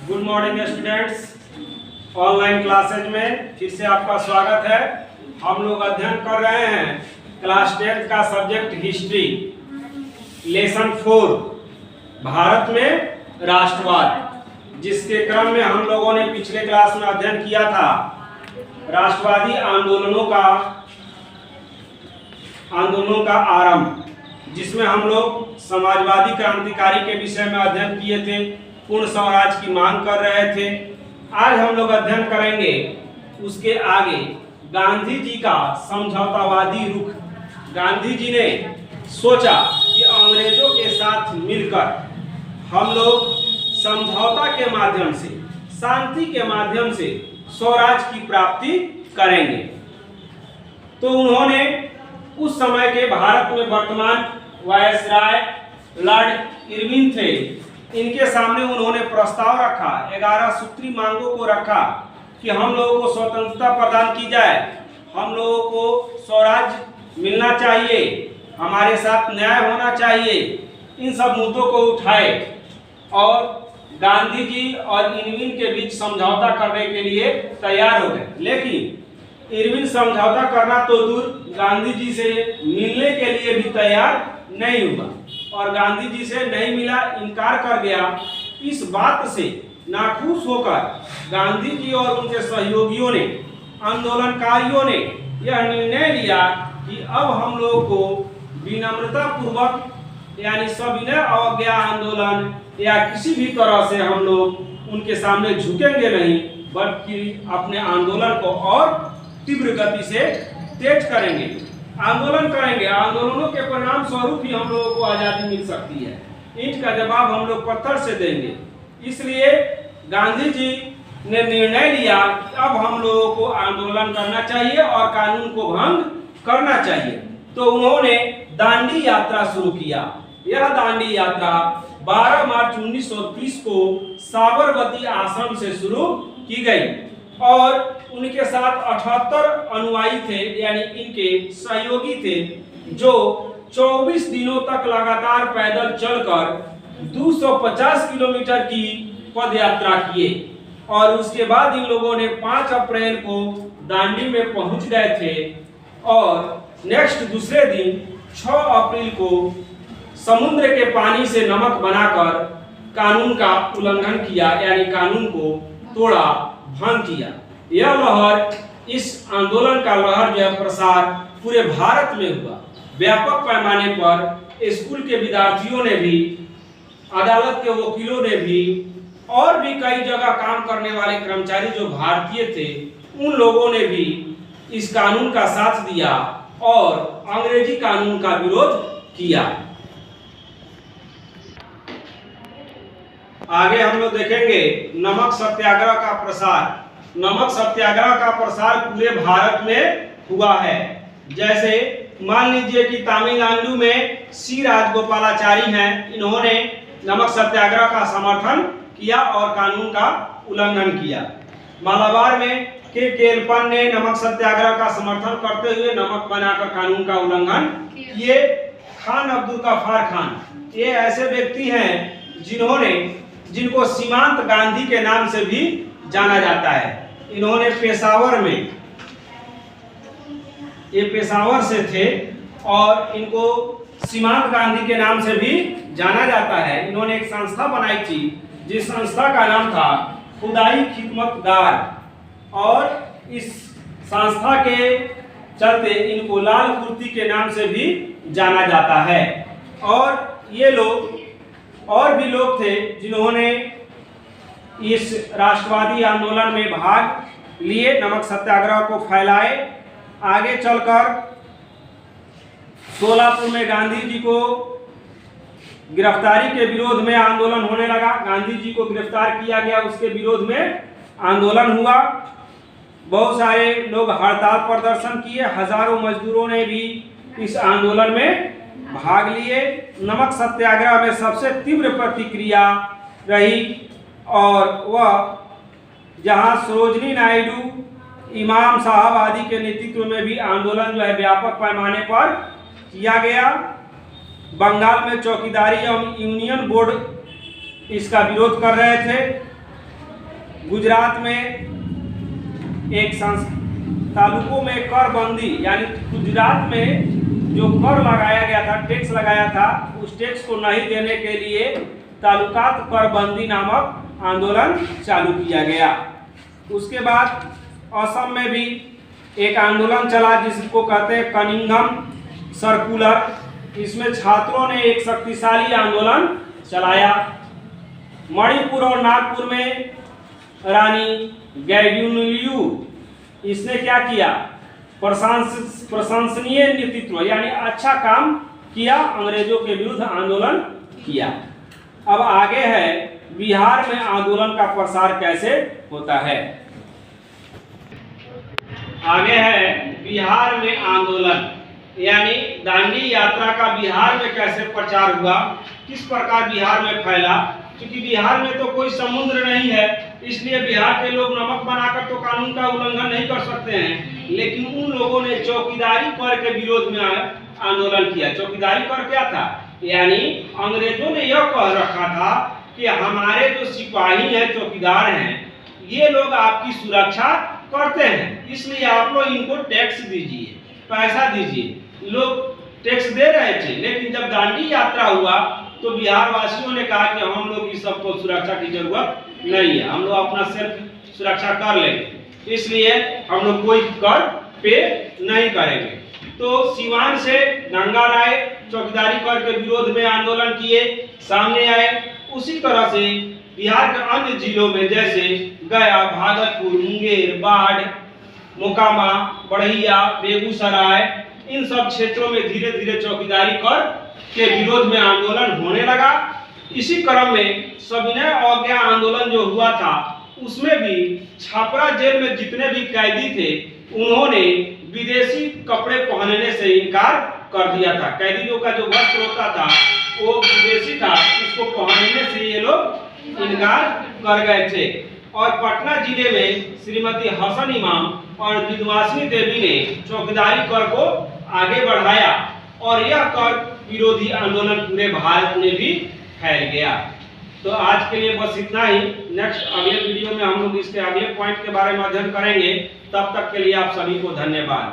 Good morning students. Online classes में फिर से आपका स्वागत है। हम लोग अध्ययन कर रहे हैं क्लास 10 का सब्जेक्ट हिस्ट्री, लेसन 4 भारत में राष्ट्रवाद, जिसके क्रम में हम लोगों ने पिछले क्लास में अध्ययन किया था राष्ट्रवादी आंदोलनों का आरंभ, जिसमें हम लोग समाजवादी क्रांतिकारी के विषय में अध्ययन किए थे, पूर्ण स्वराज की मांग कर रहे थे। आज हम लोग अध्ययन करेंगे उसके आगे गांधी जी का समझौतावादी रुख। गांधी जी ने सोचा कि अंग्रेजों के साथ मिलकर हम लोग समझौता के माध्यम से, शांति के माध्यम से स्वराज की प्राप्ति करेंगे। तो उन्होंने उस समय के भारत में वर्तमान वायसराय लॉर्ड इरविन थे, इनके सामने उन्होंने प्रस्ताव रखा, 11 सूत्री मांगों को रखा कि हम लोगों को स्वतंत्रता प्रदान की जाए, हम लोगों को स्वराज मिलना चाहिए, हमारे साथ न्याय होना चाहिए। इन सब मुद्दों को उठाए और गांधी जी और इरविन के बीच समझौता करने के लिए तैयार हो गए। लेकिन इरविन समझौता करना तो दूर, गांधी जी से मिलने के लिए भी तैयार नहीं हुआ और गांधी जी से नहीं मिला, इनकार कर गया। इस बात से नाखुश होकर गांधी जी और उनके सहयोगियों ने, आंदोलनकारियों ने यह निर्णय लिया कि अब हम लोगों को विनम्रता पूर्वक यानी सविनय अवज्ञा आंदोलन या किसी भी तरह से हम लोग उनके सामने झुकेंगे नहीं, बल्कि अपने आंदोलन को और तीव्र गति से तेज करेंगे, आंदोलन करेंगे। आंदोलनों के परिणाम स्वरूप ही हम लोगों को आजादी मिल सकती है। ईंट का जवाब हम लोग पत्थर से देंगे। इसलिए गांधी जी ने निर्णय लिया कि अब हम लोगों को आंदोलन करना चाहिए और कानून को भंग करना चाहिए। तो उन्होंने दांडी यात्रा शुरू किया। यह दांडी यात्रा 12 मार्च 1930 को साबरमती आश्रम से शुरू की गई और उनके साथ 78 अनुयायी थे, यानी इनके सहयोगी थे, जो 24 दिनों तक लगातार पैदल चलकर 250 किलोमीटर की पद यात्रा किए और उसके बाद इन लोगों ने 5 अप्रैल को दांडी में पहुंच गए थे और नेक्स्ट दूसरे दिन 6 अप्रैल को समुद्र के पानी से नमक बनाकर कानून का उल्लंघन किया, यानी कानून को तोड़ा, भंग किया। यह लहर, इस आंदोलन का लहर जो है प्रसार पूरे भारत में हुआ। व्यापक पैमाने पर स्कूल के विद्यार्थियों ने भी, अदालत के वकीलों ने भी और भी कई जगह काम करने वाले कर्मचारी जो भारतीय थे, उन लोगों ने भी इस कानून का साथ दिया और अंग्रेजी कानून का विरोध किया। आगे हम लोग देखेंगे नमक सत्याग्रह का प्रसार। नमक सत्याग्रह का प्रसार पूरे भारत में हुआ है। जैसे मान लीजिए कि तमिलनाडु में सी राजगोपालाचारी हैं, इन्होंने नमक सत्याग्रह का समर्थन किया और कानून का उल्लंघन किया। मालाबार में के केलपन ने नमक सत्याग्रह का समर्थन करते हुए नमक बनाकर कानून का उल्लंघन किए। खान अब्दुल गफ्फार खान, ये ऐसे व्यक्ति हैं जिनको सीमांत गांधी के नाम से भी जाना जाता है। इन्होंने पेशावर से थे और इनको सीमांत गांधी के नाम से भी जाना जाता है। इन्होंने एक संस्था बनाई थी जिस संस्था का नाम था खुदाई खिदमतगार और इस संस्था के चलते इनको लाल कुर्ती के नाम से भी जाना जाता है। और ये लोग और भी लोग थे जिन्होंने इस राष्ट्रवादी आंदोलन में भाग लिए, नमक सत्याग्रह को फैलाए। आगे चलकर सोलापुर में गांधी जी को गिरफ्तारी के विरोध में आंदोलन होने लगा। गांधी जी को गिरफ्तार किया गया, उसके विरोध में आंदोलन हुआ। बहुत सारे लोग हड़ताल प्रदर्शन किए, हजारों मजदूरों ने भी इस आंदोलन में भाग लिए। नमक सत्याग्रह में सबसे तीव्र प्रतिक्रिया रही और वह जहां सरोजनी नायडू, इमाम साहब आदि के नेतृत्व में भी आंदोलन जो है व्यापक पैमाने पर किया गया। बंगाल में चौकीदारी एवं यूनियन बोर्ड इसका विरोध कर रहे थे गुजरात में एक तालुकों में कर बंदी, यानी गुजरात में जो कर लगाया गया था, टैक्स लगाया था, उस टैक्स को नहीं देने के लिए तालुकात कर बंदी नामक आंदोलन चालू किया गया। उसके बाद असम में भी एक आंदोलन चला जिसको कहते हैं कनिंघम सर्कुलर। इसमें छात्रों ने एक शक्तिशाली आंदोलन चलाया। मणिपुर और नागपुर में रानी गैड्यूलियू इसने क्या किया, प्रशंसनीय नेतृत्व यानी अच्छा काम किया, अंग्रेजों के विरुद्ध आंदोलन किया। अब आगे है बिहार में आंदोलन का प्रसार कैसे होता है। आगे है बिहार में आंदोलन, यानी दांडी यात्रा का बिहार में कैसे प्रचार हुआ, किस प्रकार बिहार में फैला। क्योंकि बिहार में तो कोई समुद्र नहीं है, इसलिए बिहार के लोग नमक बनाकर तो कानून का उल्लंघन नहीं कर सकते हैं। लेकिन उन लोगों ने चौकीदारी कर के विरोध में आंदोलन किया। चौकीदारी कर क्या था, यानी अंग्रेजों ने यह कह रखा था कि हमारे जो सिपाही हैं, चौकीदार हैं, ये लोग आपकी सुरक्षा करते हैं, इसलिए आप लोग इनको टैक्स दीजिए, पैसा दीजिए। लोग टैक्स दे रहे थे, लेकिन जब दांडी यात्रा हुआ तो बिहार वासियों ने कहा कि हम लोग इस सबको सुरक्षा की जरूरत नहीं है, हम लोग अपना सेल्फ सुरक्षा कर लेंगे, इसलिए हम लोग कोई कर पे नहीं करेंगे। तो सिवान से गंगा राय चौकीदारी कर के विरोध में आंदोलन किए, सामने आए। उसी तरह से बिहार के अन्य जिलों में जैसे गया, भागलपुर, मुंगेर, बाढ़, मोकामा, बढ़िया, बेगूसराय, इन सब क्षेत्रों में धीरे धीरे चौकीदारी कर के विरोध में आंदोलन होने लगा। इसी क्रम में सविनय अवज्ञा आंदोलन जो हुआ था, उसमें भी छापरा जेल में जितने भी कैदी थे, उन्होंने विदेशी कपड़े पहनने से इनकार कर दिया था। कैदियों का जो वस्त्र होता था वो विदेशी था, उसको पहनने से ये लोग इनकार कर गए थे। और पटना जिले में श्रीमती हसन इमाम और विद्वासिनी देवी ने चौकीदारी कर को आगे बढ़ाया और यह कर विरोधी आंदोलन पूरे भारत में भी फैल गया। तो आज के लिए बस इतना ही। नेक्स्ट अगले वीडियो में हम लोग इसके अगले पॉइंट के बारे में अध्ययन करेंगे। तब तक के लिए आप सभी को धन्यवाद।